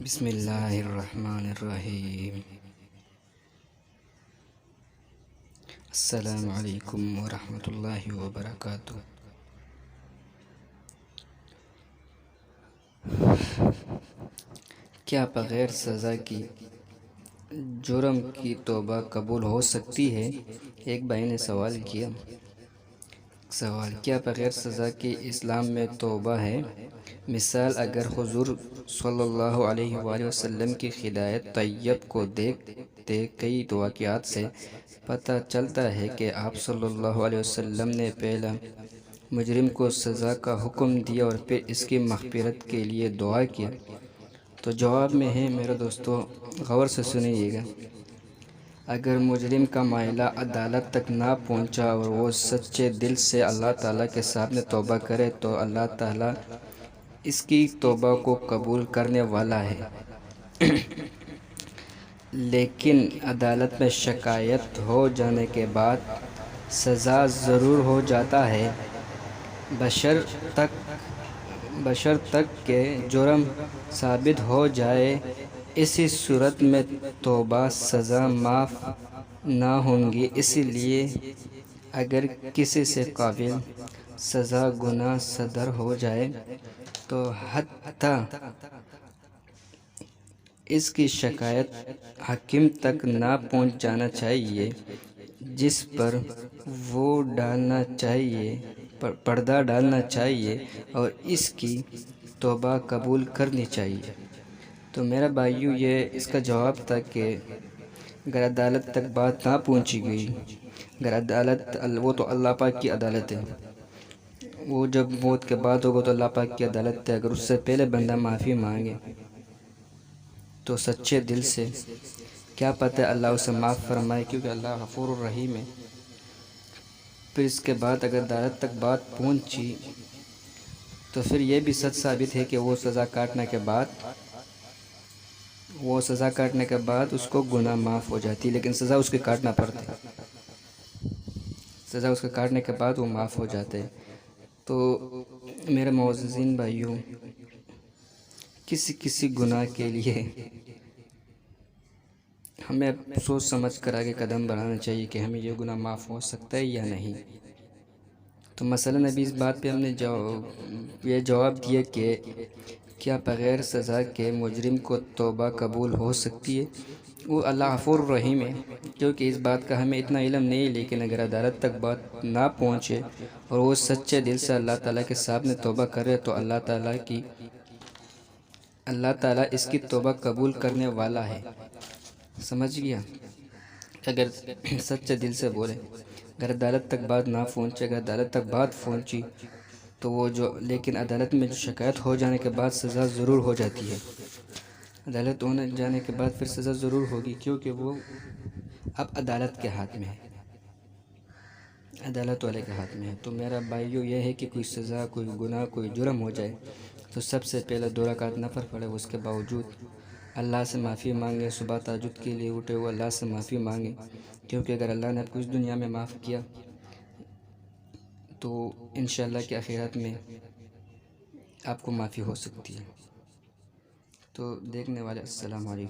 بسم اللہ الرحمن الرحیم۔ السلام علیکم ورحمۃ اللہ وبرکاتہ۔ کیا بغیر سزا کی جرم کی توبہ قبول ہو سکتی ہے؟ ایک بھائی نے سوال کیا۔ کیا بغیر سزا کے اسلام میں توبہ ہے؟ مثال، اگر حضور صلی اللہ علیہ وآلہ وسلم کی ہدایت طیب کو دیکھتے کئی واقعات سے پتہ چلتا ہے کہ آپ صلی اللہ علیہ وسلم نے پہلا مجرم کو سزا کا حکم دیا اور پھر اس کی مغفرت کے لیے دعا کیا، تو جواب میں ہے میرے دوستو، غور سے سنیے گا۔ اگر مجرم کا معاملہ عدالت تک نہ پہنچا اور وہ سچے دل سے اللہ تعالیٰ کے سامنے توبہ کرے تو اللہ تعالیٰ اس کی توبہ کو قبول کرنے والا ہے۔ لیکن عدالت میں شکایت ہو جانے کے بعد سزا ضرور ہو جاتا ہے، بشرطیکہ کہ جرم ثابت ہو جائے۔ اسی صورت میں توبہ سزا معاف نہ ہوں گی۔ اس لیے اگر کسی سے قابل سزا گناہ صادر ہو جائے تو حتیٰ اس کی شکایت حاکم تک نہ پہنچ جانا چاہیے، جس پر وہ پردہ ڈالنا چاہیے اور اس کی توبہ قبول کرنی چاہیے۔ تو میرا بھائیو، یہ اس کا جواب تھا کہ اگر عدالت تک بات نہ پہنچی گئی، اگر عدالت، وہ تو اللہ پاک کی عدالت ہے، وہ جب موت کے بعد ہوگا تو اللہ پاک کی عدالت ہے۔ اگر اس سے پہلے بندہ معافی مانگے تو سچے دل سے، کیا پتہ اللہ اسے معاف فرمائے، کیونکہ اللہ غفور الرحیم ہے۔ پھر اس کے بعد اگر عدالت تک بات پہنچی تو پھر یہ بھی سچ ثابت ہے کہ وہ سزا کاٹنے کے بعد اس کو گناہ معاف ہو جاتی، لیکن سزا اس کے کاٹنا پڑتا ہے، سزا اس کے کاٹنے کے بعد وہ معاف ہو جاتے ہیں۔ تو میرے معززین بھائیوں، کسی گناہ کے لیے ہمیں سوچ سمجھ کر آگے قدم بڑھانا چاہیے کہ ہمیں یہ گناہ معاف ہو سکتا ہے یا نہیں۔ تو مثلاً ابھی اس بات پہ ہم نے یہ جواب دیا کہ کیا بغیر سزا کے مجرم کو توبہ قبول ہو سکتی ہے؟ وہ اللہ غفور الرحیم ہے، کیونکہ اس بات کا ہمیں اتنا علم نہیں ہے، لیکن اگر عدالت تک بات نہ پہنچے اور وہ سچے دل سے اللہ تعالیٰ کے سامنے توبہ کرے تو اللہ تعالیٰ اس کی توبہ قبول کرنے والا ہے۔ سمجھ گیا؟ اگر سچے دل سے بولے، اگر عدالت تک بات نہ پہنچے، اگر عدالت تک بات پہنچی تو لیکن عدالت میں جو شکایت ہو جانے کے بعد سزا ضرور ہو جاتی ہے، عدالت ہونے جانے کے بعد پھر سزا ضرور ہوگی، کیونکہ وہ اب عدالت کے ہاتھ میں ہے، عدالت والے کے ہاتھ میں ہے۔ تو میرا بھائیو یہ ہے کہ کوئی سزا، کوئی گناہ، کوئی جرم ہو جائے تو سب سے پہلے 2 رکعت نفل پڑھے، اس کے باوجود اللہ سے معافی مانگے، صبح تہجد کے لیے اٹھے ہوئے اللہ سے معافی مانگے، کیونکہ اگر اللہ نے آپ کو اس دنیا میں معاف کیا تو انشاءاللہ کہ آخرت میں آپ کو معافی ہو سکتی ہے۔ تو دیکھنے والے السلام علیکم۔